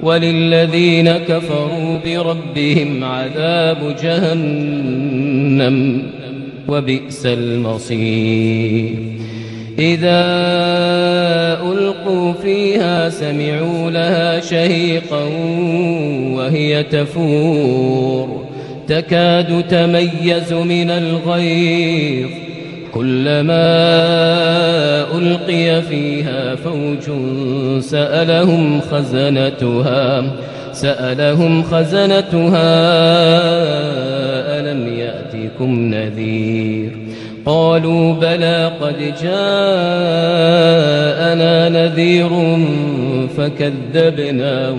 وللذين كفروا بربهم عذاب جهنم وبئس المصير إذا ألقوا فيها سمعوا لها شهيقا وهي تفور تكاد تميز من الغيظ كلما ألقي فيها فوج سألهم خزنتها ألم يأتكم نذير قالوا بلى قد جاءنا نذير فكذبنا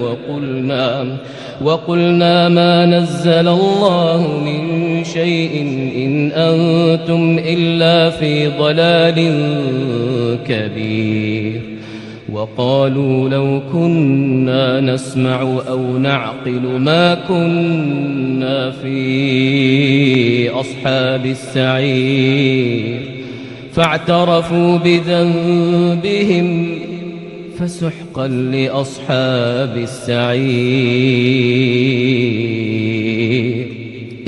وقلنا ما نزل الله من شيء إن أنتم إلا في ضلال كبير وقالوا لو كنا نسمع أو نعقل ما كنا في أصحاب السعير فاعترفوا بذنبهم فسحقا لأصحاب السعير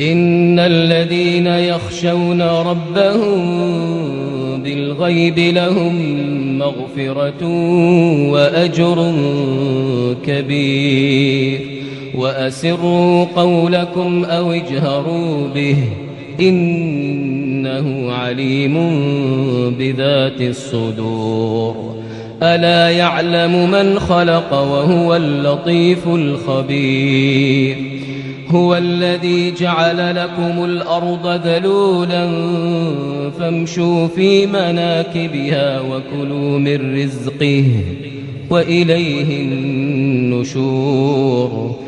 إن الذين يخشون ربهم بالغيب لهم مغفرة وأجر كبير وأسروا قولكم أو اجهروا به إنه عليم بذات الصدور ألا يعلم من خلق وهو اللطيف الخبير هو الذي جعل لكم الأرض ذلولا فامشوا في مناكبها وكلوا من رزقه وإليه النشور